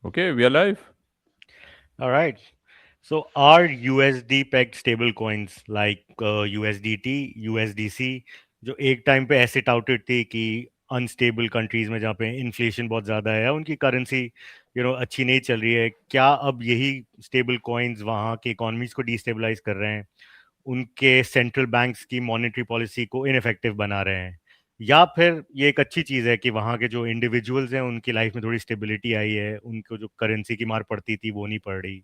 Okay, we are live. All right. So are USD pegged stable coins like USDT, USDC जो एक time पे ऐसे touted थी कि अनस्टेबल कंट्रीज में जहाँ पे इन्फ्लेशन बहुत ज़्यादा है उनकी करेंसी अच्छी नहीं चल रही है, क्या अब यही स्टेबल कॉइन्स वहाँ के इकोनॉमीज को डिस्टेबलाइज कर रहे हैं, उनके सेंट्रल बैंक्स की मॉनेटरी पॉलिसी को इनफेक्टिव बना रहे हैं, या फिर ये एक अच्छी चीज़ है कि वहाँ के जो इंडिविजुअल्स हैं उनकी लाइफ में थोड़ी स्टेबिलिटी आई है, उनको जो करेंसी की मार पड़ती थी वो नहीं पड़ रही।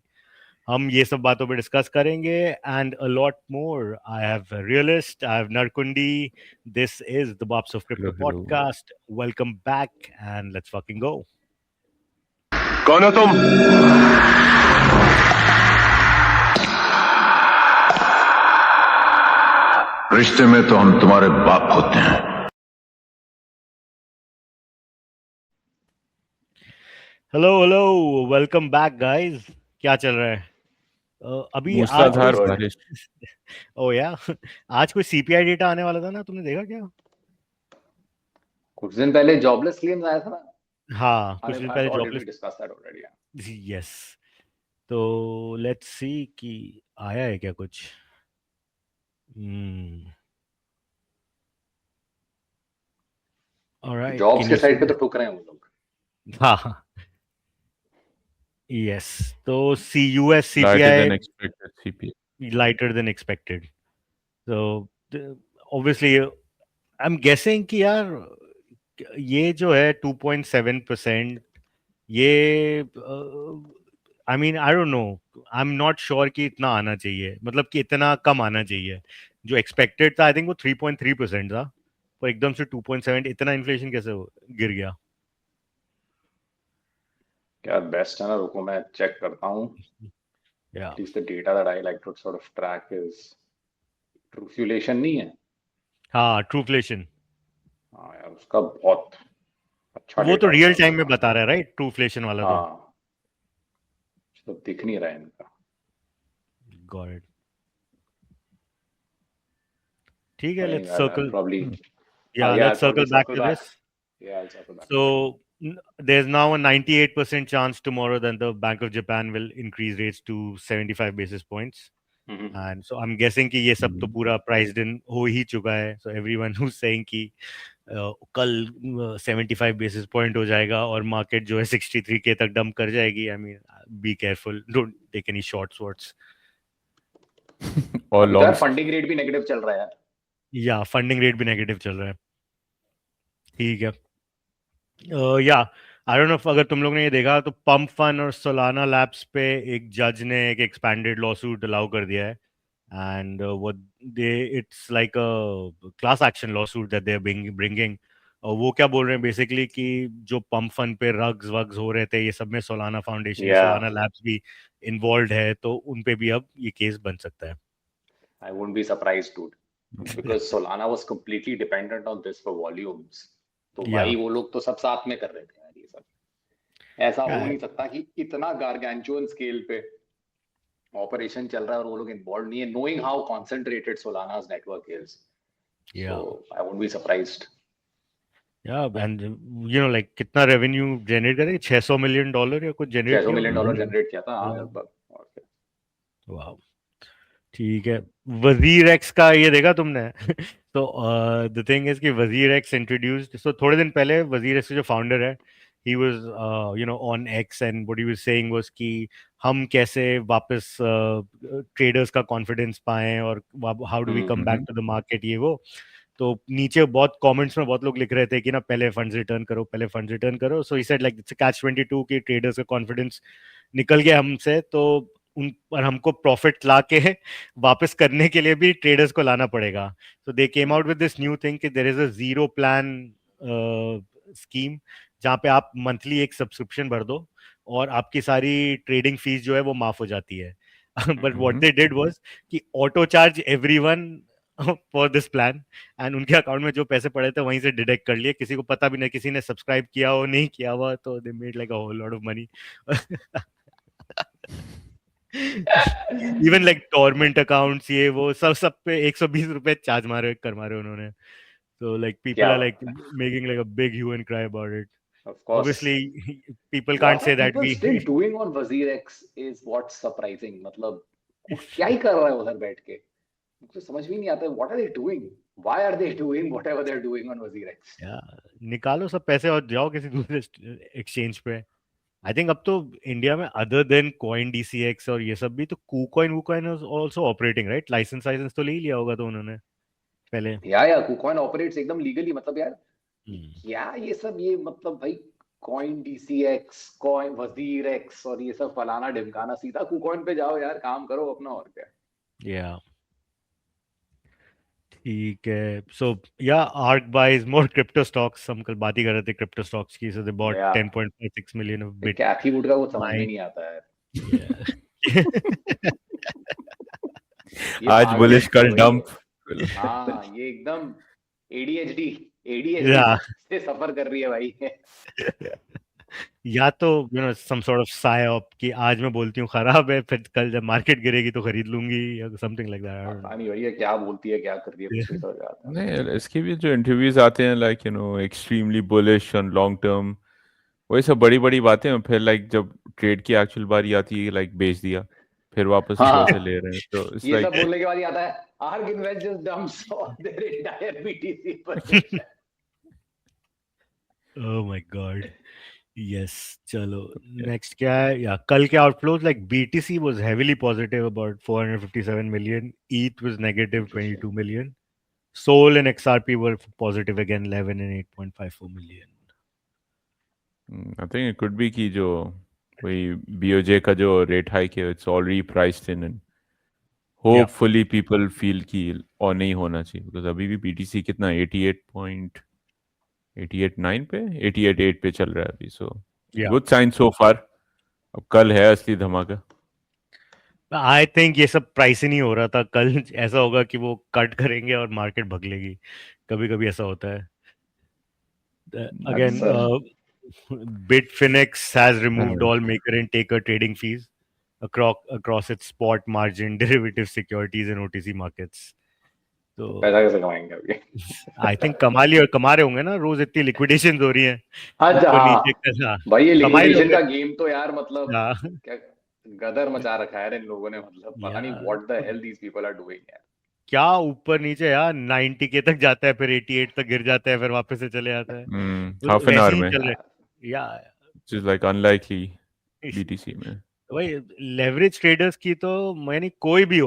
हम ये सब बातों पे डिस्कस करेंगे and a lot more. I have realist, I have नरकुंडी, this is the bops of crypto Hello, hello. Podcast. Welcome back and let's fucking go. कौन हो तुम? रिश्ते में तो हम तुम्हारे बाप होते हैं। Hello hello, welcome back guys. क्या चल रहा है? अभी आज कोई मूसलाधार गुड। बारिश। ओ या आज कोई सीपीआई डेटा आने वाला था ना, तुमने देखा क्या? कुछ दिन पहले जॉबलेस क्लेम्स आया था ना। हाँ, कुछ आई दिन आई पहले thought we jobless. Discuss that already. Yes. तो लेट्स सी कि आया है क्या कुछ। हम्म। ऑलराइट, जॉब्स कैन के यू सी? साइड पे तो ठुक रहे हैं वो लोग। हाँ हाँ। यस। तो see US Lighter CPI than expected CP. Lighter than expected. तो ऑब्वियसली आई एम गेसिंग कि यार ये जो है 2.7%, ये I mean I don't know, I am not sure कि इतना आना चाहिए, मतलब कि इतना कम आना चाहिए। जो एक्सपेक्टेड था आई थिंक वो 3.3% था, पर एकदम से 2.7, इतना इन्फ्लेशन कैसे गिर गया? क्या बेस्ट है ना, रुको मैं चेक करता हूँ। या at least the data that I like to sort of track is Truflation नहीं है। हाँ, ट्रूफ्लेशन। हाँ यार, उसका बहुत अच्छा वो तो डेटा रियल होगा टाइम में उसका। बता रहा है, राइट? ट्रूफ्लेशन वाला तो हाँ, तो दिख नहीं रहा है इनका। Got it. ठीक है, कोई नहीं, लेट्स I'll सर्कल। probably या yeah, I'll let's probably circle back circle to back. This. Yeah, I'll circle back to this. So there's now a 98% chance tomorrow that the Bank of Japan will increase rates to 75 basis points. Hmm. And so I'm guessing कि ये सब तो पूरा priced in हो ही चुका है. So everyone who's saying कि कल 75 basis point हो जाएगा और market जो है 63K तक डंप कर जाएगी, I mean, be careful, don't take any short swords. Or अभी तो यार longs. फंडिंग रेट भी नेगेटिव चल रहा है यार। या फंडिंग रेट भी नेगेटिव चल रहा है। ठीक है। या आई डोंट नो, अगर तुम लोग ने ये देखा तो पंप फन और सोलाना लैब्स पे एक जज ने एक एक्सपैंडेड लॉ सूट अलाउ कर दिया है। एंड वो they it's like a class action lawsuit that they are bringing. और वो क्या बोल रहे हैं बेसिकली कि जो पंप फन पे रग्स वग्स हो रहे थे ये सब में सोलाना फाउंडेशन या या सोलाना लैब्स भी इन्वॉल्व है, तो उन पे भी अब ये केस बन सकता है। आई won't be surprised dude, because Solana was completely dependent on this for volumes. तो या भाई वो लोग तो सब साथ में कर रहे थे यार ये सब। ऐसा हो नहीं सकता कि इतना गार्गेंचुअन स्केल पे ऑपरेशन चल रहा है और वो लोग इन्वॉल्व नहीं है, knowing how concentrated Solana's network is. Yeah so I won't be surprised. Yeah and like कितना रेवेन्यू जनरेट करेंगे, $600 मिलियन या कुछ छह जनरेट सौ किया मिलियन होगा। डॉलर जनरेट किया था, हाँ या लगभग। और क्या। वाह। ठीक है। वजीर एक्स का ये देखा तुमने? तो द थिंग इज कि वजीर एक्स इंट्रोड्यूस्ड, सो थोड़े दिन पहले वजीर एक्स जो फाउंडर है, he was on X and what he was saying was कि हम कैसे वापस ट्रेडर्स का कॉन्फिडेंस पाएं और how do we come back hmm. To the market, ये वो। तो नीचे बहुत कमेंट्स में बहुत लोग लिख रहे थे कि ना पहले फंड्स रिटर्न करो, पहले फंड्स रिटर्न करो। So he said like it's catch 22 की ट्रेडर्स का कॉन्फिडेंस निकल गया हमसे, तो उन पर हमको प्रॉफिट ला के वापस करने के लिए भी ट्रेडर्स को लाना पड़ेगा। तो they came out with this new thing कि there is a zero plan scheme, जहाँ पे आप मंथली एक सब्सक्रिप्शन भर दो और आपकी सारी ट्रेडिंग फीस जो है वो माफ हो जाती है। But what they did was कि auto charge everyone for this plan, and उनके अकाउंट में जो पैसे पड़े थे वहीं से डिडक्ट कर लिए, किसी को पता भी नहीं, किसी ने सब्सक्राइब किया हो नहीं किया हुआ, तो they made like a whole lot of money. Even like government accounts ये वो सब सब पे ₹120 चार्ज मारे उन्होंने। So like people क्या are like बात है। making like a big hue and cry about it. Of course. Obviously, people can't What say are that people we still doing on WazirX is what's surprising. मतलब वो क्या ही कर रहा है उधर बैठ के, मुझे समझ भी नहीं आता. What are they doing? Why are they doing whatever they're doing on WazirX? निकालो सब पैसे और जाओ किसी दूसरे एक्सचेंज पे. आई थिंक अब तो इंडिया में अदर देन कॉइन डीसीएक्स और ये सब भी तो KuCoin वूकॉइन आल्सो ऑपरेटिंग, राइट? लाइसेंस तो ले ही लिया होगा तो उन्होंने पहले. या KuCoin operates एकदम लीगली. मतलब यार क्या ये सब, ये मतलब भाई कॉइन डीसीएक्स, कॉइन WazirX और ये सब फलाना ढिमकाना, सीधा KuCoin पे जाओ यार, काम करो अपना और क्या. या ठीक है. सो या आर्क बाइज मोर क्रिप्टो स्टॉक्स. हम कल बात ही कर रहे थे क्रिप्टो स्टॉक्स की. So they bought Yeah. 10.56 million of bit. Cathie Wood का कुछ समझ में नहीं आता है. ये आज पागल बुलिश है कल भाई. डंप. हाँ, ये एकदम ADHD Yeah. से सफर कर रही है भाई. या तो सम सॉर्ट ऑफ साइऑप कि आज मैं बोलती हूँ खराब है, फिर कल जब मार्केट गिरेगी तो खरीद लूंगी या समथिंग लाइक पता नहीं भाई ये क्या बोलती है, क्या कर रही है, कुछ नहीं समझ आता. नहीं, इसके भी जो इंटरव्यूज आते हैं like extremely bullish on long term, वही सब बड़ी बड़ी बातें हैं. फिर लाइक जब ट्रेड की एक्चुअल बारी आती है लाइक बेच दिया, फिर वापस हाँ. से ले रहे हैं. तो इट्स ये सब लाइक बोलने के बाद ही आता है ARK Invest just dumps all their entire BTC position. Oh my God. Yes. चलो नेक्स्ट क्या है. या कल के outflows like BTC was heavily positive about 457 million. ETH was negative 22 million. Sol and XRP were positive again, 11 and 8.54 million. I think it could be कि जो वही BOJ का जो रेट हाइक है it's already priced in and hopefully people feel कि और नहीं होना चाहिए. बिकॉज अभी भी BTC कितना 88.9 पे 88.8 पे चल रहा है अभी. सो गुड साइन सो फार. अब कल है असली धमाका. आई थिंक ये सब प्राइस ही नहीं हो रहा था. कल ऐसा होगा कि वो कट करेंगे और मार्केट भग लेगी. कभी कभी ऐसा होता है. Again Bitfinex has removed all maker and taker trading fees across its spot, margin, derivative securities and OTC markets. तो पैसा कैसे कमाएंगे अभी? आई थिंक कमा रहे होंगे ना. रोज इतनी लिक्विडेशन हो रही हैं. अच्छा ऊपर हाँ. नीचे का. भाई ये कमाई लिक्विडेशन लोगे. का गेम तो यार मतलब हाँ. क्या गदर मचा रखा है इन लोगों ने. मतलब पता नहीं what the hell these people are doing यार. क्या ऊपर नीचे यार 90 के तक जाता है, फिर 88 तक गिर जाता है, फिर वापस से चले जाता है. तो हाफ एन वैसे आवर ही में चल रहे या. which is like unlikely BTC में. भाई लेवरेज ट्रेडर्स की तो मैंने कोई भी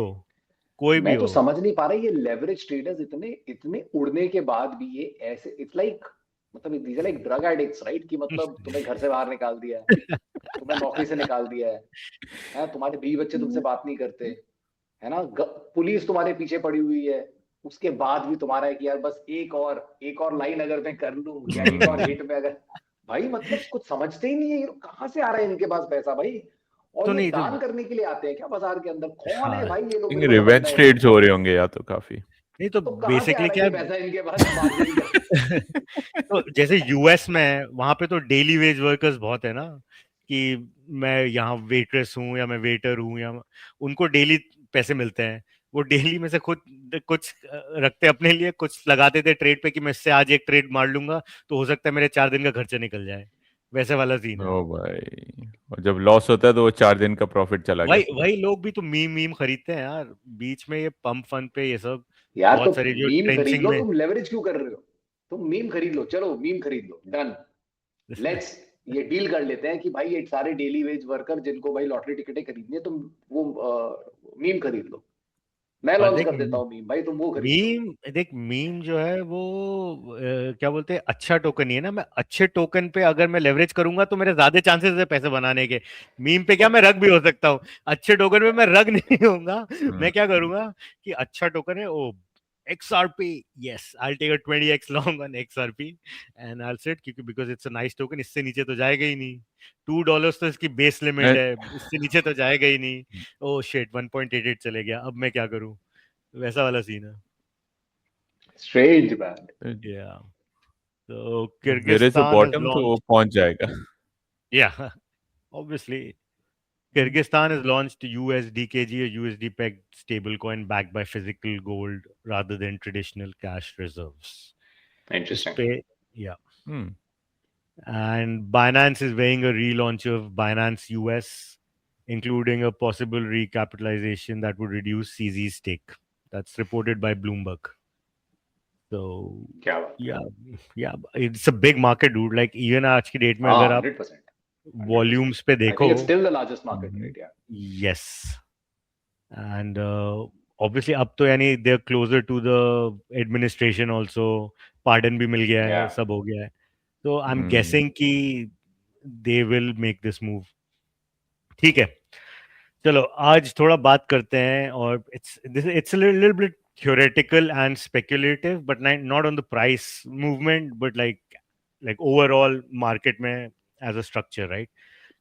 मैं तो हो. समझ नहीं पा रहा ये लेवरेज ट्रेडर्स इतने इतने उड़ने के बाद भी ये ऐसे, इट्स लाइक मतलब these are like drug addicts, right? कि मतलब तुम्हें घर से बाहर निकाल दिया है, तुम्हें नौकरी से निकाल दिया है, तुम्हारे बीवी बच्चे तुमसे बात नहीं करते है ना, पुलिस तुम्हारे पीछे पड़ी हुई है, उसके बाद भी तुम्हारा है कि यार बस एक और लाइन अगर मैं कर लूं या एक और हिट में अगर. भाई मतलब कुछ समझते ही नहीं है ये लोग, कहाँ से आ रहा है इनके पास पैसा भाई. और तो ये नहीं दान करने के लिए आते हैं क्या बाजार के अंदर? कौन है हाँ. भाई ये लोग? मेरे को रिवेंज समझना है. ट्रेड्स हो रहे होंगे या तो काफी. नहीं तो कहाँ से आ बेसिकली रहा है क्या ये पैसा इनके पास मार्जिन का? तो जैसे यूएस में वहां पे तो डेली वेज वर्कर्स बहुत है ना, कि मैं यहाँ वेट्रेस हूँ या मैं वेटर हूँ या उनको डेली पैसे मिलते हैं. वो डेली में से खुद कुछ रखते अपने लिए, कुछ लगाते थे ट्रेड पे कि मैं इससे आज एक ट्रेड मार लूंगा तो हो सकता है मेरे 4 दिन का खर्चा निकल जाए. वैसे वाला सीन है. ओ भाई, और जब लॉस होता है तो वो 4 दिन का प्रॉफिट चला गया. वही लोग भी तो मीम खरीदते हैं यार बीच में, ये पंप फंड पे ये सब. यार तो बहुत सारी जो मीम खरीद ट्रेंचिंग लो, में तुम लेवरेज क्यों कर रहे हो? तुम मीम खरीद लो, चलो मीम खरीद लो, डन. लेट्स ये डील कर लेते हैं कि भाई ये सारे डेली वेज वर्कर जिनको भाई लॉटरी टिकटें खरीदनी है, तुम वो मीम खरीद लो. मैं और लॉन्च देख कर देता हूँ मीम, भाई तुम वो खरीद लो. देख मीम जो है वो क्या बोलते हैं, अच्छा टोकन ही है ना. मैं अच्छे टोकन पे अगर मैं लेवरेज करूंगा तो मेरे ज्यादा चांसेस है पैसे बनाने के. मीम पे क्या मैं रग भी हो सकता हूँ, अच्छे टोकन पे मैं रग नहीं होऊंगा. मैं क्या करूंगा कि अच्छा टोकन है ओ XRP, yes, I'll take a 20x long on XRP and I'll sit, क्योंकि because it's a nice token, इससे नीचे तो जाएगा ही नहीं. $2 तो इसकी बेस लिमिट है, इससे नीचे तो जाएगा ही नहीं. ओह शिट 1.88 चले गया, अब मैं क्या करूं. वैसा वाला सीन है. Strange man. Yeah. So There is a Kyrgyzstan has bottom तो वो launched. पहुंच जाएगा. Yeah, obviously. Kyrgyzstan has launched USDKG, a USD pegged stablecoin backed by physical gold rather than traditional cash reserves. Interesting. This pay, yeah. And Binance is weighing a relaunch of Binance US, including a possible recapitalization that would reduce CZ's stake. That's reported by Bloomberg. So क्या बात है yeah, it's a big market, dude. Like even आज की date में हाँ अगर आप 100% volumes पे 100% I देखो, think it's still the largest market Mhm. right yeah yes, and obviously अब तो यानी they're closer to the administration also, pardon भी मिल गया है, yeah सब हो गया है. So I'm Hmm. guessing कि they will make this move. ठीक है, चलो आज थोड़ा बात करते हैं, और it's a little bit theoretical and speculative, but not on the price movement, but like overall market में as a structure, right?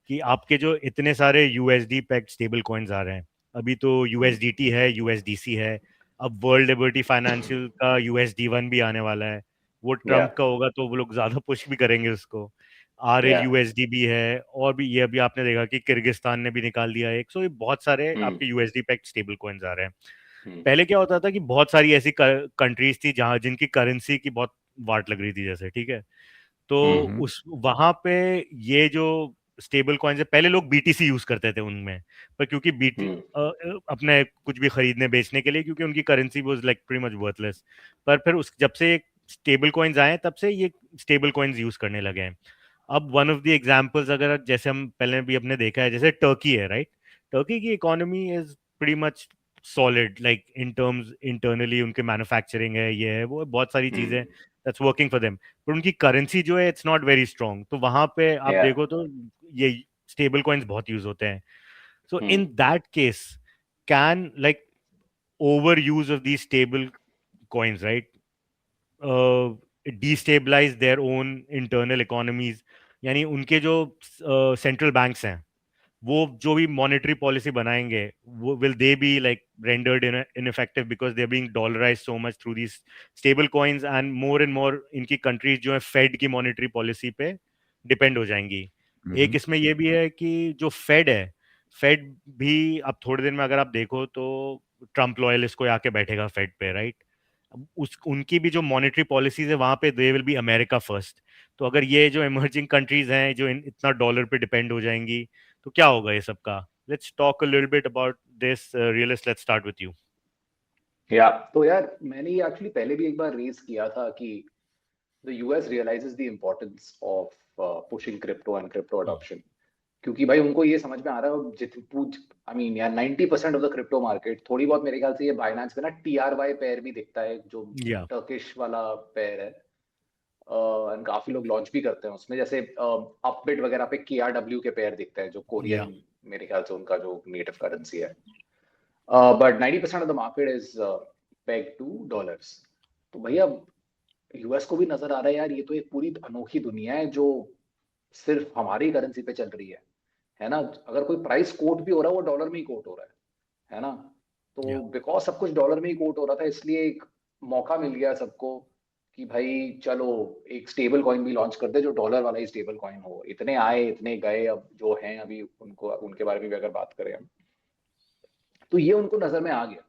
कि आपके जो इतने सारे यूएसडी पैक्ड स्टेबल कॉइन्स आ रहे हैं, अभी तो यूएसडीटी है, यूएसडीसी है, अब वर्ल्ड लिबर्टी फाइनेंशियल का यूएसडी1 भी आने वाला है. वो yeah ट्रम्प का होगा तो वो लोग ज्यादा पुश भी करेंगे उसको. आर एल yeah यूएसडी भी है, और भी ये अभी आपने देखा कि किर्गिस्तान ने भी निकाल दिया एक. सो ये बहुत सारे hmm आपके यूएसडी पैक्ड स्टेबल कॉइन्स आ रहे हैं. hmm पहले क्या होता था कि बहुत सारी ऐसी कंट्रीज थी जहां जिनकी करेंसी की बहुत वाट लग रही थी, जैसे, ठीक है, तो Mhm. उस वहां पे ये जो स्टेबल कॉइन्स है, पहले लोग बीटीसी यूज करते थे उनमें, पर क्योंकि hmm अपने कुछ भी खरीदने बेचने के लिए, क्योंकि उनकी currency was like pretty much worthless. पर फिर उस जब से स्टेबल कॉइन्स आए तब से ये स्टेबल कॉइन्स यूज करने लगे हैं. अब वन ऑफ द एग्जांपल्स अगर जैसे हम पहले भी अपने देखा है, जैसे टर्की है, राइट? टर्की की economy is pretty much solid, like in terms internally उनके मैन्युफैक्चरिंग है, ये है, वो है, बहुत सारी चीजें hmm that's working for them. पर उनकी करेंसी जो है इट्स नॉट वेरी स्ट्रॉन्ग, तो वहां पे आप yeah देखो तो ये स्टेबल कॉइन्स बहुत यूज होते हैं. सो hmm in that case can like over use of the stable coins, right, destabilise their own internal economies. यानी उनके जो सेंट्रल बैंक्स हैं, वो जो भी मॉनेटरी पॉलिसी बनाएंगे, वो will they be like rendered ineffective because they are being dollarized so much through these stable coins, and more इनकी कंट्रीज जो है फेड की मॉनेटरी पॉलिसी पे डिपेंड हो जाएंगी. एक Mhm. इसमें ये भी है कि जो फेड है, फेड भी अब थोड़े दिन में अगर आप देखो तो ट्रम्प लॉयलिस्ट को आके बैठेगा फेड पे, राइट? उस उनकी भी जो मॉनेटरी पॉलिसीज है वहां पे they will be America first. तो अगर ये जो इमर्जिंग कंट्रीज हैं जो इतना डॉलर पे डिपेंड हो जाएंगी, तो क्या होगा ये सबका? Let's talk a little bit about this. Realist, let's start with you. या तो यार मैंने ये एक्चुअली पहले भी एक बार रेज किया था कि the US realizes the importance of pushing crypto and crypto adoption. क्योंकि भाई उनको ये समझ में आ रहा है आई मीन यार 90% ऑफ द क्रिप्टो मार्केट, थोड़ी बहुत मेरे ख्याल से ये बाइनेंस पे ना TRY पेयर भी दिखता है, जो या टर्किश वाला पेयर है. and काफी लोग लॉन्च भी करते हैं उसमें, जैसे अपबिट वगैरह पे KRW के पेयर दिखते हैं, जो या कोरियन मेरे ख्याल से उनका जो नेटिव करेंसी है. But 90% of the market is peg two dollars. तो भैया यूएस को भी नजर आ रहा है यार, ये तो एक पूरी अनोखी दुनिया है जो सिर्फ हमारी करेंसी पे चल रही है ना. अगर कोई प्राइस कोट भी हो रहा है वो डॉलर में ही कोट हो रहा है ना. तो या बिकॉज सब कुछ डॉलर में ही कोट हो रहा था, इसलिए एक मौका मिल गया सबको कि भाई चलो एक स्टेबल कॉइन भी लॉन्च कर दे जो डॉलर वाला ही स्टेबल कॉइन हो. इतने आए इतने गए, अब जो हैं अभी उनको उनके बारे में भी अगर बात करें हम, तो ये उनको नजर में आ गया.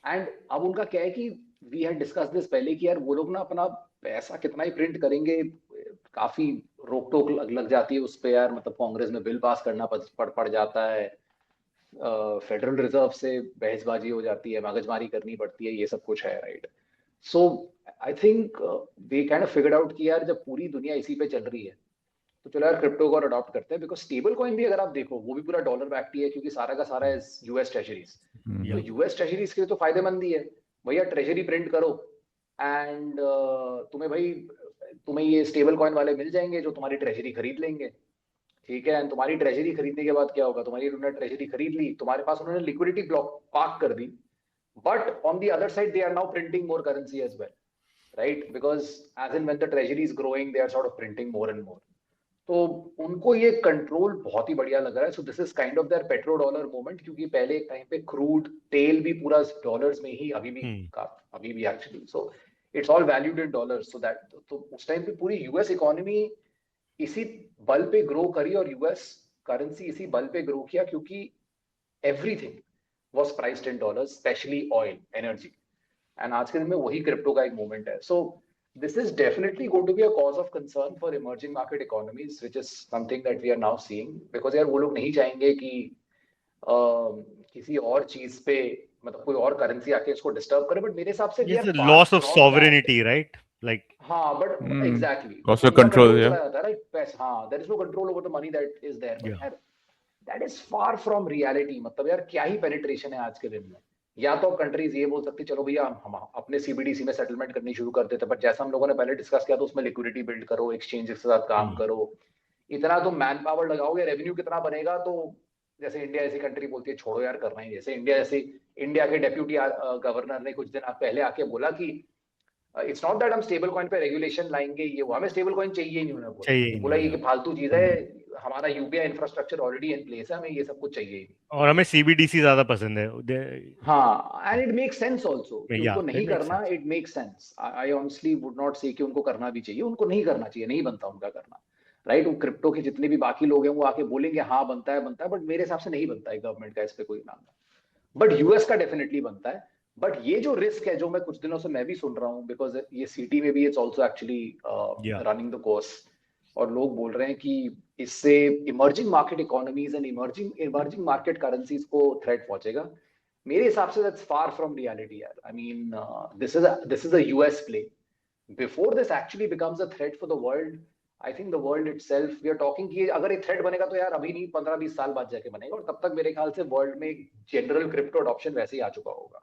एंड अब उनका क्या है कि वी हैड डिस्कस दिस पहले कि यार वो लोग ना अपना पैसा कितना ही प्रिंट करेंगे, काफी रोक टोक लग जाती है उस पे यार. मतलब कांग्रेस में बिल पास करना पड़ जाता है, फेडरल रिजर्व से बहसबाजी हो जाती है, मगजमारी करनी पड़ती है, ये सब कुछ है, right. So I think they kind of figured out कि यार जब पूरी दुनिया इसी पे चल रही है तो चलो यार क्रिप्टो को अडॉप्ट करते हैं. बिकॉज स्टेबल कॉइन भी अगर आप देखो वो भी पूरा डॉलर बैक्ड ही है, क्योंकि सारा का सारा यूएस ट्रेजरीज. तो या Mhm. यूएस ट्रेजरीज के लिए तो फायदेमंद ही है. भैया ट्रेजरी प्रिंट करो एंड तुम्हें भाई तुम्हें ये स्टेबल कॉइन वाले मिल जाएंगे जो तुम्हारी ट्रेजरी खरीद लेंगे. ठीक है, एंड तुम्हारी ट्रेजरी खरीदने के बाद क्या होगा, तुम्हारी उन्होंने ट्रेजरी खरीद ली, तुम्हारे पास उन्होंने लिक्विडिटी ब्लॉक पार्क कर दी. But on the other side they are now printing more currency as well, right. Because as in when the treasury is growing they are sort of printing more and more. तो उनको ये control बहुत ही बढ़िया लग रहा है. So this is kind of their petro dollar movement, क्योंकि पहले एक टाइम पे क्रूड तेल भी पूरा डॉलर्स में ही, अभी भी actually, so it's all valued in dollars. So that तो उस टाइम पे पूरी यूएस इकोनॉमी इसी बल पे ग्रो करी और यूएस करेंसी इसी बल पे ग्रो किया, क्योंकि everything was priced in dollars, specially oil, energy. And आज के दिन में वही क्रिप्टो का एक मूवमेंट है. सो this is definitely going to be a cause of concern for emerging market economies, which is something that we are now seeing. Because यार वो लोग नहीं चाहेंगे कि किसी और चीज पे मतलब कोई और करेंसी आके इसको डिस्टर्ब करे, बट मेरे हिसाब से Yes, the loss of sovereignty, right? Like, हाँ, but exactly. Loss of control, चला yeah. जाता है, right? पैसा, हाँ, there is no control over the money that is there. But Yeah. यार, that is far from reality. मतलब यार क्या ही पेनिट्रेशन है आज के दिन में. या तो कंट्रीज ये बोल सकती चलो भैया हम अपने सीबीडीसी में सेटलमेंट करनी शुरू कर देते, बट जैसा हम लोगों ने पहले डिस्कस किया तो उसमें लिक्विडिटी बिल्ड करो, एक्सचेंज के साथ काम करो, इतना तो मैन पावर लगाओगे, रेवेन्यू कितना बनेगा, तो जैसे इंडिया ऐसी कंट्री बोलती है छोड़ो यार करना ही, जैसे इंडिया के डेप्यूटी गवर्नर ने कुछ दिन पहले आके बोला कि इट्स नॉट दैट हम स्टेबल कॉइन पे रेगुलेशन लाएंगे, ये वो हमें स्टेबल कॉइन चाहिए ही नहीं, उन्होंने बोला ये कि फालतू चीज है, हमारा UPI infrastructure already in place है, हमें ये सब कुछ चाहिए ही नहीं, और हमें सीबीडीसी ज्यादा पसंद है. हाँ, and it makes sense also, उनको नहीं it makes करना, it makes sense. I honestly would not से कि उनको करना भी चाहिए, उनको नहीं करना चाहिए, नहीं बनता उनका करना, राइट. वो क्रिप्टो के जितने भी बाकी लोग हैं वो आके बोलेंगे हाँ बनता है, बट मेरे हिसाब से नहीं बनता है गवर्नमेंट का इस पे कोई नाम, बट यूएस का डेफिनेटली बनता है. बट ये जो रिस्क है जो मैं कुछ दिनों से मैं भी सुन रहा हूँ, बिकॉज ये सिटी में भी it's also actually running the course, और लोग बोल रहे हैं कि इससे emerging market economies and emerging market currencies को थ्रेट पहुंचेगा. मेरे हिसाब से दैट्स फार फ्रॉम रियलिटी यार. I mean this is a US play. Before this actually becomes a threat for the world, I think the world itself, we are talking कि अगर ये threat बनेगा तो यार अभी नहीं 15-20 साल बाद जाके बनेगा, और तब तक मेरे ख्याल से वर्ल्ड में जनरल क्रिप्टो अडॉप्शन वैसे ही आ चुका होगा.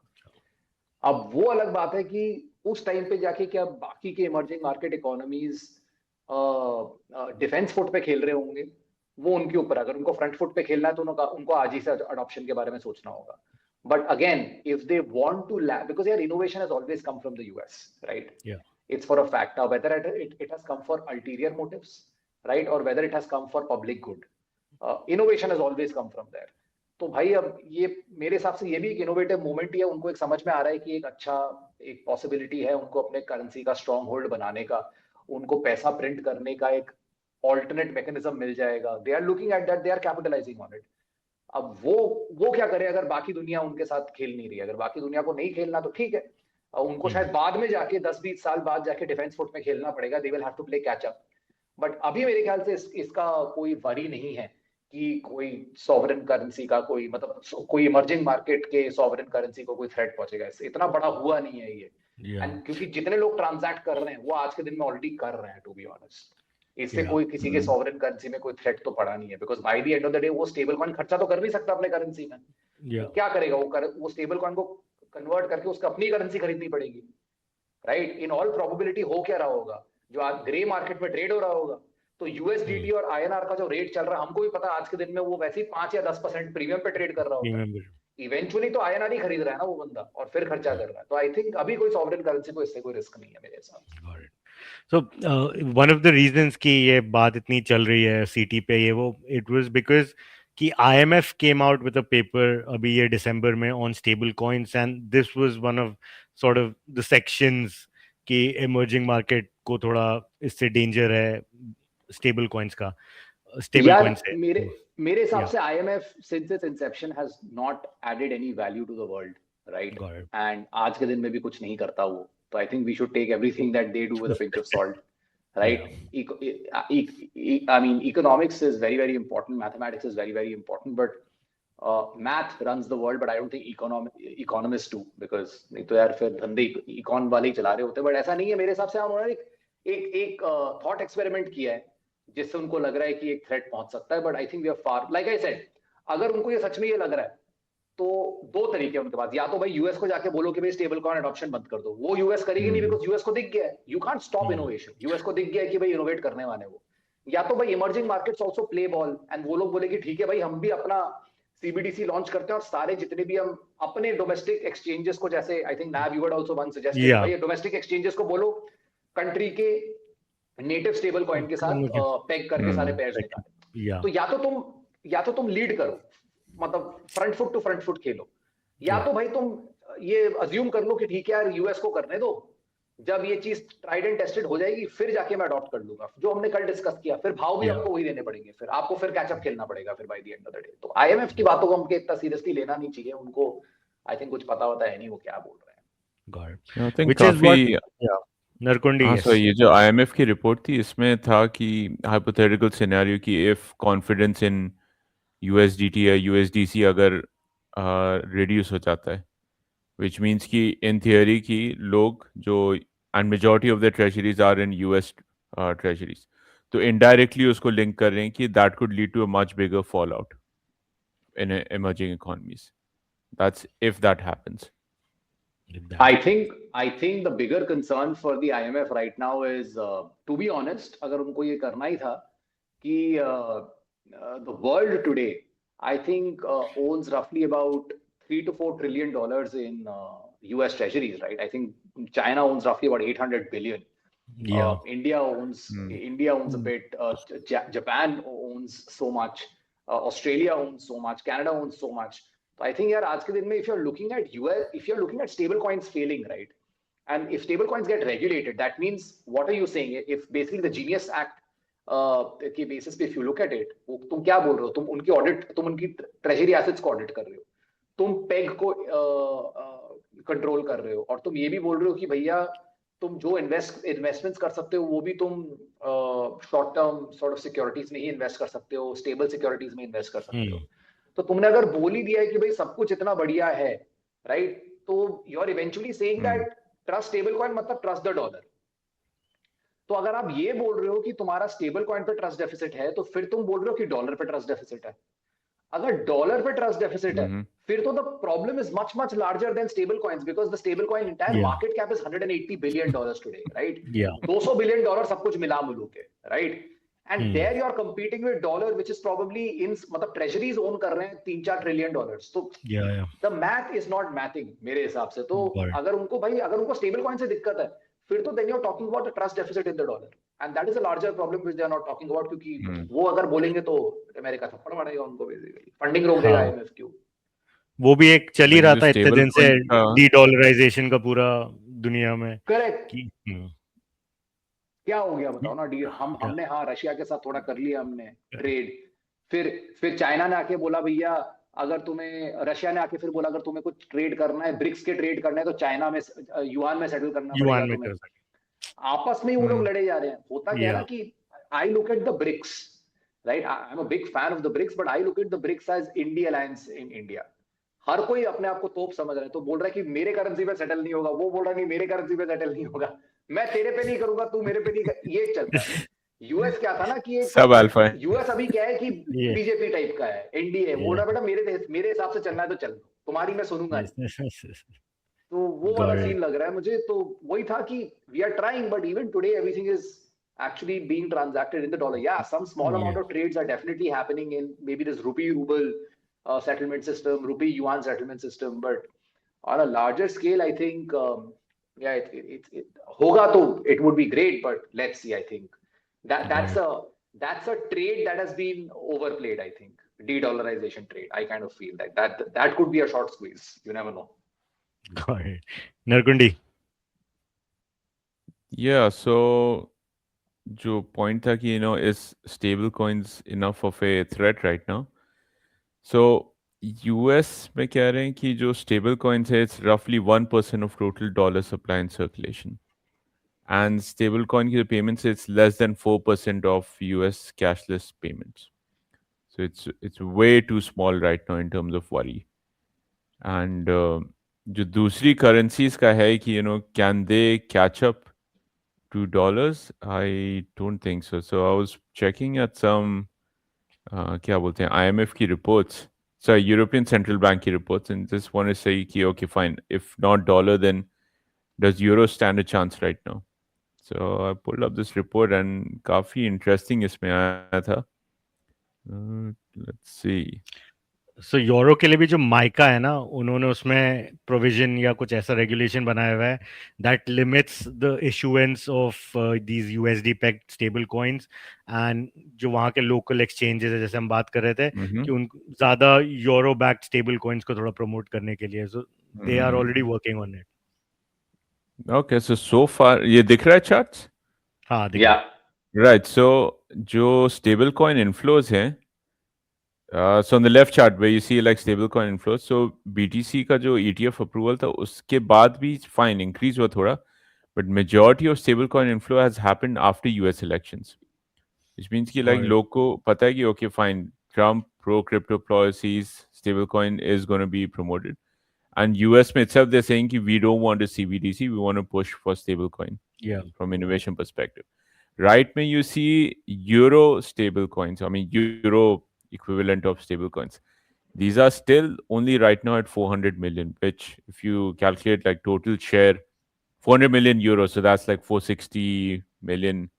अब वो अलग बात है कि उस टाइम पे जाके क्या बाकी के emerging market economies defence foot पे खेल रहे होंगे, वो उनके ऊपर. अगर उनको फ्रंट फुट पे खेलना है तो उनको आज ही से अडॉप्शन के बारे में सोचना होगा. But again if they want to because यार innovation has always come from the US, right. It's for a fact. Now, whether it has come for ulterior motives, right, or whether it has come for public good, innovation has always come from there. तो भाई अब ये मेरे हिसाब से ये भी एक इनोवेटिव मूवमेंट ही है. उनको एक समझ में आ रहा है कि एक अच्छा एक पॉसिबिलिटी है उनको अपने करेंसी का स्ट्रॉन्ग होल्ड बनाने का, उनको पैसा प्रिंट करने का एक ऑल्टरनेट मैकेनिज्म मिल जाएगा. They are looking at that, they are capitalising on it. अब वो क्या करे अगर बाकी दुनिया उनके साथ खेल नहीं रही. अगर बाकी दुनिया को नहीं खेलना तो ठीक है, उनको शायद बाद में जाके 10-20 साल बाद जाके डिफेंस फुट में खेलना पड़ेगा. They will have to play catch up. But अभी मेरे ख्याल से इसका कोई वरी नहीं है कि कोई सॉवरेन करेंसी का कोई मतलब कोई इमर्जिंग मार्केट के सॉवरेन करेंसी को कोई थ्रेट पहुंचेगा. इससे इतना बड़ा हुआ नहीं है ये. एंड क्योंकि जितने लोग ट्रांजैक्ट कर रहे हैं वो आज के दिन में ऑलरेडी कर रहे हैं, टू बी ऑनेस्ट. इससे कोई किसी के सॉवरेन करेंसी में कोई थ्रेट तो पड़ा नहीं है, because by the end of the day वो स्टेबल कॉइन खर्चा तो कर नहीं सकता अपने करेंसी में. क्या करेगा वो स्टेबल कॉइन को कन्वर्ट करके उसका अपनी करेंसी खरीदनी पड़ेगी, राइट. इन ऑल प्रोबेबिलिटी हो क्या रहा होगा, जो आज ग्रे मार्केट में ट्रेड हो रहा होगा, तो यूएसडीटी और आईएनआर का जो रेट चल रहा है हमको भी पता है आज के दिन में वो वैसे ही 5 या 10% प्रीमियम पे ट्रेड कर रहा होगा. इवेंचुअली तो आईएनआर ही खरीद रहा है ना वो बंदा, और फिर खर्चा कर रहा है. तो आई थिंक अभी कोई सॉवरेन करेंसी को इससे कोई रिस्क नहीं है मेरे हिसाब से. So one of the reasons कि ये बात इतनी चल रही है सीटी पे ये वो, it was because कि IMF came out with a paper अभी ये दिसंबर में on stable coins, and this was one of sort of the sections कि emerging market को थोड़ा इससे danger है stable coins का. Stable coins से मेरे हिसाब से IMF since its inception has not added any value to the world, right? And आज के दिन में भी कुछ नहीं करता वो. So I think we should take everything that they do with a pinch of salt, right? I mean, economics is very, very important. Mathematics is very, very important. But math runs the world, but I don't think economists do, because नहीं तो यार फिर धंधे icon वाले ही चला रहे होते. But ऐसा नहीं है मेरे हिसाब से. उन्होंने एक थॉट एक्सपेरिमेंट किया है जिससे उनको लग रहा है कि एक थ्रेट पहुंच सकता है. But I think we are far. Like I said, अगर उनको ये सच में ये लग रहा है तो दो तरीके उनके पास. या तो भाई यूएस को जाके बोलो कि भाई स्टेबल कॉइन अडॉप्शन बंद कर दो. वो यूएस करेगी नहीं, बिकॉज यूएस को दिख गया है you can't stop innovation. US को दिख गया है कि भाई इनोवेट करने वाले वो. या तो भाई emerging markets also play ball and वो लोग बोले कि ठीक है भाई हम भी अपना सीबीडीसी लॉन्च करते हैं, और सारे जितने भी हम अपने डोमेस्टिक एक्सचेंजेस को, जैसे I think now you had also one suggested, भाई डोमेस्टिक एक्सचेंजेस को बोलो कंट्री के नेटिव स्टेबल कॉइन के साथ पेग करके सारे पेयर्स निकाले. तो या तो तुम लीड करो, मतलब front foot to front foot खेलो, या तो भाई तुम ये अज्यूम कर लो कि ठीक है यार यूएस को करने दो, जब ये चीज ट्राइड एंड टेस्टेड हो जाएगी फिर जाके मैं अडॉप्ट कर लूंगा, जो हमने कल डिस्कस किया. फिर भाव भी आपको वही देने पड़ेंगे, फिर आपको फिर कैचअप खेलना पड़ेगा फिर by the end of the day. तो आईएमएफ की बातों को हमको इतना सीरियसली लेना नहीं चाहिए. उनको आई थिंक कुछ पता होता है नहीं वो क्या बोल रहे हैं. I think काफी नरकुंडी, हाँ yes. सर, ये जो IMF की रिपोर्ट थी इसमें था कि हाइपोथेटिकल सिनेरियो कि इफ कॉन्फिडेंस इन USDT या USDC अगर रिड्यूस हो जाता है, विच मीन्स कि इन थियोरी कि लोग जो and majority of the treasuries are in US treasuries, तो इनडायरेक्टली उसको लिंक कर रहे हैं कि that could lead to a much bigger fall out in emerging economies. That's if that happens. I think the bigger concern for the IMF right now is, to be honest, अगर उनको ये करना ही था कि the world today, I think owns roughly about $3 to $4 trillion in US treasuries, right? I think China owns roughly about 800 billion. Yeah. India owns a bit. Japan owns so much. Australia owns so much. Canada owns so much. So I think यार आज के दिन में if you're looking at stable coins failing, right? And if stable coins get regulated, that means what are you saying? If basically the Genius Act के basis पे if you look at it, तुम क्या बोल रहे हो? तुम उनकी treasury assets को ऑडिट कर रहे हो, तुम पेग को कंट्रोल कर रहे हो, और तुम ये भी बोल रहे हो कि भैया तुम जो इन्वेस्टमेंट्स कर सकते हो वो भी तुम short term sort of securities में ही इन्वेस्ट कर सकते हो, स्टेबल सिक्योरिटीज में इन्वेस्ट कर सकते हो. तो तुमने अगर बोल ही दिया है कि भाई सब कुछ इतना बढ़िया है, राइट, तो you are eventually saying that trust stable coin मतलब ट्रस्ट द डॉलर. तो अगर आप ये बोल रहे हो कि तुम्हारा स्टेबल कॉइन पे ट्रस्ट डेफिसिट है, तो फिर तुम बोल रहे हो कि डॉलर पे ट्रस्ट डेफिसिट है. अगर डॉलर पे ट्रस्ट डेफिसिट है, फिर तो the problem is much larger than stable coins, because the stable coin entire market cap is $180 billion today, right? $200 billion सब कुछ मिला मिलू के, right? And there you are competing with dollar, which is probably in, मतलब treasuries own कर रहे हैं $3-4 trillion. तो the math is not mathing मेरे हिसाब से. तो अगर उनको stable coin से दिक्कत है, फिर तो then you're talking about the trust deficit in the dollar, and that is a larger problem which they are not talking about, क्योंकि वो अगर बोलेंगे तो अमेरिका थप्पड़ मारेगा उनको, बेसिकली फंडिंग रोक देगा IMF क्यों. वो भी एक चल ही रहा था इतने दिन से, डी-डॉलराइजेशन का पूरा दुनिया में. करेक्ट. क्या हो गया बताओ ना. हमने रशिया के साथ थोड़ा कर लिया हमने ट्रेड, फिर चाइना ने आके बोला भैया अगर तुम्हें, रशिया ने आके फिर बोला अगर तुम्हें कुछ ट्रेड करना है, ब्रिक्स के ट्रेड करना है, तो चाइना में युआन में सेटल करना पड़ेगा तुम्हें. आपस में ही वो लोग लड़े जा रहे हैं. होता क्या है ना कि I look at the BRICS, right, I am a big fan of the BRICS, but I look at the BRICS as India alliance in India. हर कोई अपने आप को तोप समझ रहा है, तो बोल रहा है कि मेरे करेंसी पे सेटल नहीं होगा, वो बोल रहा है नहीं मेरे करेंसी पे सेटल नहीं होगा, मैं तेरे पे नहीं करूंगा, तू मेरे पे नहीं कर. ये चलता है. यूएस क्या था ना कि एक सब अल्फा है. यूएस अभी क्या है कि बीजेपी टाइप का है, एनडीए. बोल रहा बेटा मेरे हिसाब से चलना है तो चल, तुम्हारी मैं सुनूंगा नहीं. तो वो वाला सीन लग रहा है मुझे. तो वही था कि we are trying, but even today everything is actually being transacted in the dollar. Yeah, some small amount of trades are definitely happening in maybe this rupee ruble settlement system, rupee yuan settlement system, but on a larger scale, I think, yeah, it hoga to it would be great, but let's see. I think that's a trade that has been overplayed. I think de-dollarization trade. I kind of feel that could be a short squeeze. You never know. Got it. Narkundi. Yeah, so जो point था कि is stable coins enough of a threat right now? So US में कह रहे हैं कि जो stable coins है, it's roughly 1% of total dollar supply in circulation, and stable coin की payments it's less than 4% of US cashless payments. So it's way too small right now in terms of worry. And जो दूसरी currencies का है कि can they catch up to dollars? I don't think so. So I was checking at some क्या बोलते हैं IMF की reports, so European Central Bank की reports, and just want to say कि okay fine, if not dollar then does euro stand a chance right now? So I pulled up this report and काफी interesting इसमें आया था. Let's see. So euro के लिए भी जो mica है ना, उन्होंने उसमें प्रोविजन या कुछ ऐसा रेगुलेशन बनाया हुआ है that limits the issuance of these USD pegged stable coins, and जो वहाँ के लोकल एक्सचेंजेस है, जैसे हम बात कर रहे थे कि उन ज्यादा यूरो बैक्ड स्टेबल कॉइंस को थोड़ा प्रमोट करने के लिए. So they are already working on it. Okay, so far ये दिख रहा है चार्ट्स? हाँ दिख रहा है. Right, so जो स्टेबल कॉइन इनफ्लोज हैं, so on the left chart where you see like stablecoin inflows, so BTC का जो ETF अप्रूवल था उसके बाद भी फाइन इंक्रीज हुआ थोड़ा, but majority of stablecoin inflow has happened after US elections, which means कि like Got it. लोग को पता है कि okay fine, Trump pro crypto policies, stablecoin is going to be promoted, and US में itself they're saying कि we don't want a CBDC, we want to push for stablecoin Yeah. from innovation perspective. Right में you see euro stablecoins, I mean euro equivalent of stablecoins. These are still only right now at 400 million, which if you calculate like total share, 400 million euros, so that's like 460 million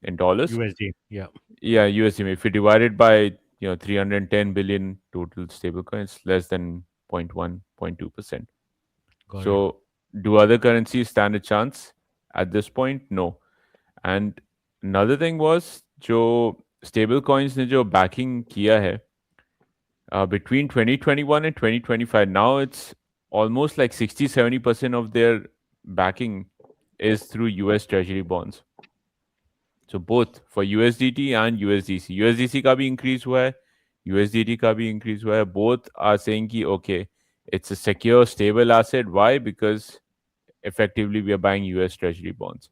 in dollars. USD. Yeah. Yeah, USD. If you divide it by 310 billion total stablecoins, less than 0.1, 0.2%. Got it. So do other currencies stand a chance at this point? No. And another thing was जो stablecoins ने जो backing किया है between 2021 and 2025, now it's almost like 60-70% of their backing is through US Treasury bonds. So both for USDT and USDC. USDC का भी increase हुआ है, USDT का भी increase हुआ है. Both are saying कि okay, it's a secure, stable asset. Why? Because effectively we are buying US Treasury bonds.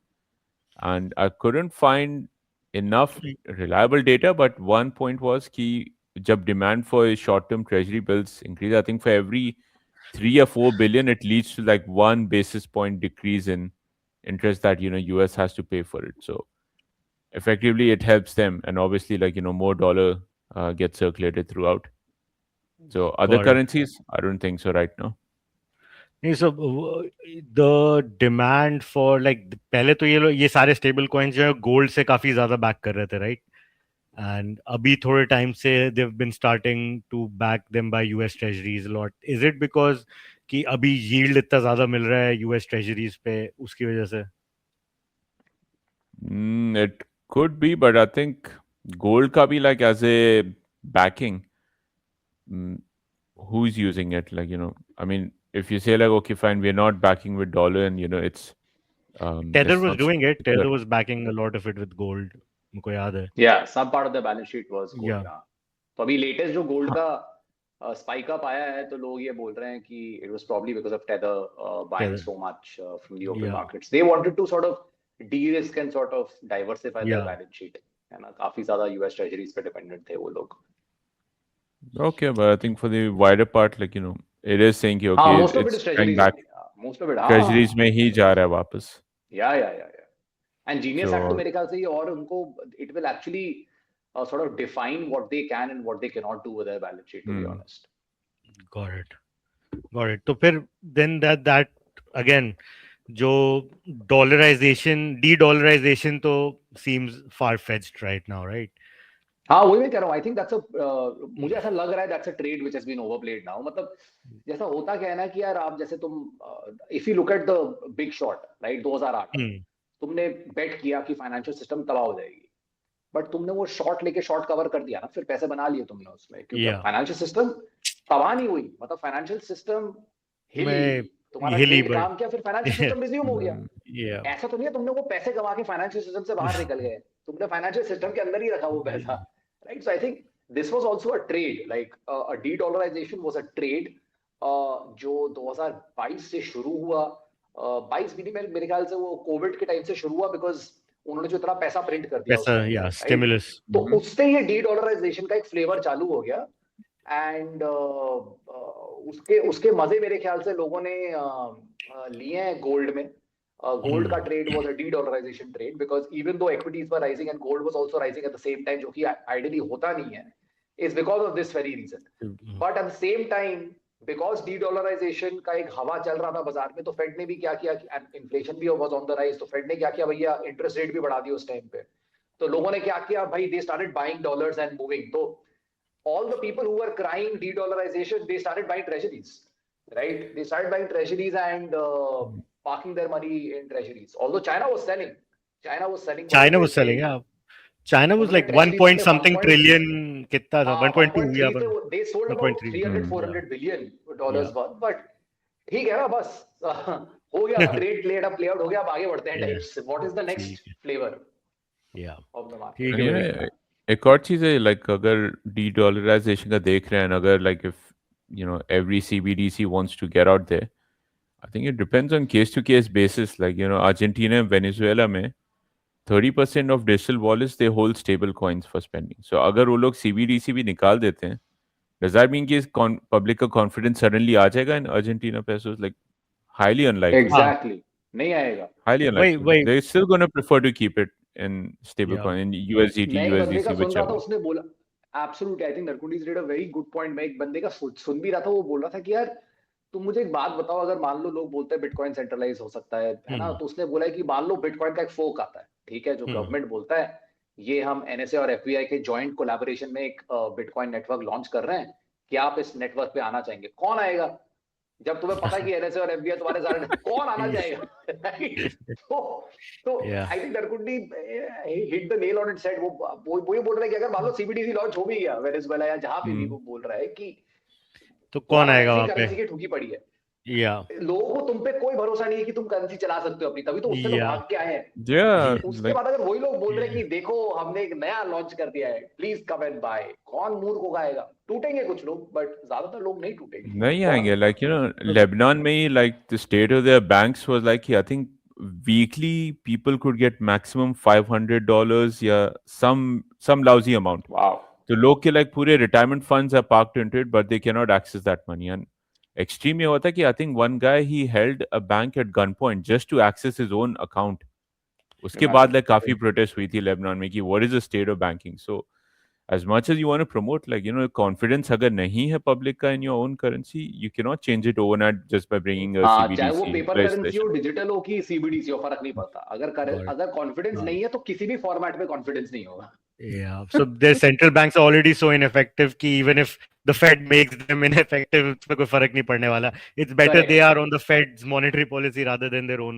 And I couldn't find enough reliable data, but one point was कि जब demand for short-term Treasury bills increase, I think for every 3 or 4 billion, it leads to like 1 basis point decrease in interest that US has to pay for it. So effectively it helps them, and obviously like more dollar gets circulated throughout. So other Got it. currencies, I don't think so right now. नहीं, so the demand for like पहले तो ये सारे stable coins जो है gold से काफी ज्यादा बैक कर रहे थे, राइट? एंड अभी थोड़े टाइम से they've been starting to back them by US treasuries a lot. Is it because कि अभी yield इतना ज्यादा मिल रहा है US treasuries पे, उसकी वजह से? It could be, but I think gold का भी like as a backing, who's using it? Like I mean, if you say like okay fine, we're not backing with dollar, and it's Tether it's was not doing it. secure. Tether was backing a lot of it with gold. मुझको याद है. Yeah, some part of the balance sheet was gold. Yeah. हाँ. तो अभी latest जो gold का spike up आया है, तो लोग ये बोल रहे हैं कि it was probably because of Tether buying Tether. so much from the open Yeah. markets. They wanted to sort of de-risk and sort of diversify their Yeah. balance sheet. है ना, काफी ज्यादा US treasuries पे dependent थे वो लोग. Okay, but I think for the wider part, like it is saying कि हाँ, okay, most of it it's is going treasuries back. only. हाँ, most of it. Treasuries में ही जा रहा है वापस. Yeah. And Genius So- Act तो मेरे ख्याल से ये और उनको it will actually sort of define what they can and what they cannot do with their balance sheet, to be honest. Got it. तो फिर then that again जो de-dollarization तो seems far-fetched right now, right? हाँ, वही मैं कह रहा हूँ. I think that's मुझे ऐसा लग रहा है that's a trade which has been overplayed now. मतलब जैसा होता क्या है ना कि यार आप जैसे तुम if you look at the big short, right, 2008 तुमने बेट किया कि फाइनेंशियल सिस्टम तबाह हो जाएगी, बट तुमने वो शॉर्ट लेके शॉर्ट कवर कर दिया ना, फिर पैसे बना लिए तुमने उसमें, क्योंकि फाइनेंशियल सिस्टम तबाह नहीं हुई. मतलब फाइनेंशियल सिस्टम हिली, तुम्हारा ट्रेड काम किया, फिर फाइनेंशियल सिस्टम रिज्यूम हो गया. ऐसा तो नहीं है तुमने वो पैसे गवा के फाइनेंशियल सिस्टम से बाहर निकल गए, तुमने फाइनेंशियल सिस्टम के अंदर ही रखा वो पैसा, right? So I think this was also a trade, like a D-dollarisation was a trade जो 2022 से शुरू हुआ. 22 भी नहीं, मेरे ख्याल से वो कोविड के टाइम से शुरू हुआ, बिकॉज उन्होंने जो इतना पैसा प्रिंट कर दिया पैसा, या स्टिमुलस, तो उससे ये डी-डॉलराइजेशन का एक फ्लेवर चालू हो गया. एंड उसके मजे मेरे ख्याल से लोगों ने लिए हैं गोल्ड में. गोल्ड का trade was a de-dollarisation trade, because even though equities were rising and gold was also rising at the same time, जो कि आइडियली होता नहीं है, is because of this very reason. But at the same time because de-dollarisation का एक हवा चल रहा था बाजार में, तो फेड ने भी क्या किया, इन्फ्लेशन भी वाज ऑन द राइज, तो फेड ने क्या किया भैया, इंटरेस्ट रेट भी बढ़ा दिया उस टाइम पे. तो लोगों ने क्या किया भाई, they started buying dollars and moving. तो all the people who were crying de-dollarization, they started buying treasuries, right? They started buying treasuries and parking their money in treasuries. Although China was selling. China was selling, yeah. China was like 1 point something trillion, कितना था, 1.2 या 1. They sold about 300-400 billion dollars worth, but ठीक है ना, बस हो गया, trade played up, play out हो गया, अब आगे बढ़ते हैं types. What is the next flavor of the market? एक और चीज है, लाइक अगर डी-डॉलराइजेशन का देख रहे हैं, अगर like if every CBDC wants to get out there, I think it depends on case to case basis. Like, Argentina and Venezuela में 30% of digital wallets they hold stable coins for spending. So अगर वो लोग CBDC भी निकाल देते हैं, does that mean कि public का confidence suddenly आ जाएगा in Argentina pesos? Like highly unlikely. Exactly. नहीं आएगा. Highly unlikely. वही They're still going to prefer to keep it in stable Yeah. coin, in USDT, मैं एक बंदे का USDC, सुन रहा था, whichever. उसने बोला absolutely, I think Narkundi did a very good point. मैं एक बंदे का सुन भी रहा था, वो बोल रहा था कि यार तुम मुझे एक बात बताओ, अगर मान लो लोग बोलते हैं बिटकॉइन सेंट्रलाइज हो सकता है ना, तो उसने बोला है कि मान लो बिटकॉइन का एक फोक आता है, ठीक है, जो गवर्नमेंट बोलता है ये हम एनएसए और एफबीआई के जॉइंट कोलैबोरेशन में एक बिटकॉइन नेटवर्क लॉन्च कर रहे हैं, कि आप इस नेटवर्क पे आना चाहेंगे. कौन आएगा जब तुम्हें पता है कि एनएसए और एफबीआई तुम्हारे सारे कौन आना चाहेगा? तो I think Narkundi hit the nail on its head. वो ये बोल रहा है कि अगर मान लो सीबीडीसी लॉन्च हो भी गया वेनेजुएला या जहां पे भी, वो बोल रहा है कि तो कौन आएगा वहां पे? करेंसी की ठुकी पड़ी है. या लोगों को तुम पे कोई भरोसा नहीं है कि तुम करेंसी चला सकते हो अपनी, तभी तो उससे लोग भाग के आए हैं. Yeah, उसके like बाद अगर वही लोग बोल रहे हैं कि देखो हमने एक नया लॉन्च कर दिया है, प्लीज कम एंड बाय, कौन मूर्ख होगा आएगा? टूटेंगे कुछ लोग, बट ज्यादातर लोग नहीं टूटेंगे. नहीं आएंगे. Like, Lebanon में like the state of their banks was like, I think weekly people could get maximum $500 या some lousy amount. वाओ. तो लोग के like पूरे retirement funds are parked into it, but they cannot access that money. And extreme ये होता है कि I think one guy he held a bank at gunpoint just to access his own account. उसके बाद like काफी protest हुई थी Lebanon में कि what is the state of banking? So as much as you want to promote, like, confidence अगर नहीं है public का in your own currency, you cannot change it overnight just by bringing a हाँ, CBDC चाहे वो paper currency हो, legislation. Digital हो कि सीबीडीसी हो, फर्क नहीं पड़ता. अगर कॉन्फिडेंस नहीं है तो किसी भी फॉर्मेट में कॉन्फिडेंस नहीं होगा. Yeah, so their central banks are already so ineffective कि even if the Fed makes them ineffective, उसमें कोई फर्क नहीं पड़ने वाला. It's better Correct. they are on the Fed's monetary policy rather than their own.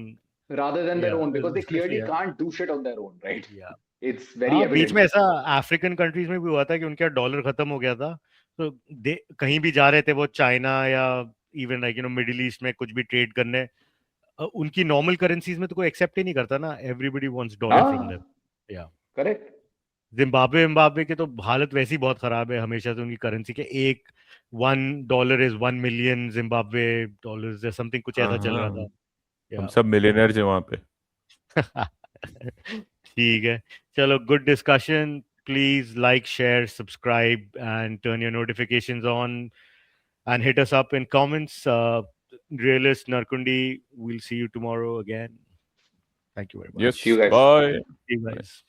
Because they clearly Yeah. can't do shit on their own, right? Yeah. It's very हाँ, बीच evident. में ऐसा African countries में भी हुआ था कि उनका dollar खत्म हो गया था, तो कहीं भी जा रहे थे वो, चाइना या इवन लाइक मिडिल ईस्ट में कुछ भी ट्रेड करने, उनकी नॉर्मल करेंसीज में तो कोई एक्सेप्ट ही नहीं करता ना. Everybody wants dollar from them. या करेक्ट. जिम्बाब्वे के तो हालत वैसी बहुत खराब है हमेशा से उनकी करेंसी के. एक $1 इज 1 मिलियन जिम्बाब्वे डॉलर्स या समथिंग, कुछ ऐसा चल रहा था. हम सब मिलियनर्स हैं वहाँ पे. ठीक है, चलो, good discussion. Please like, share, subscribe and turn your notifications on and hit us up in comments. Realist Narkundi, we'll see you tomorrow again. Thank you very much. Yes, See you guys. bye. See you guys.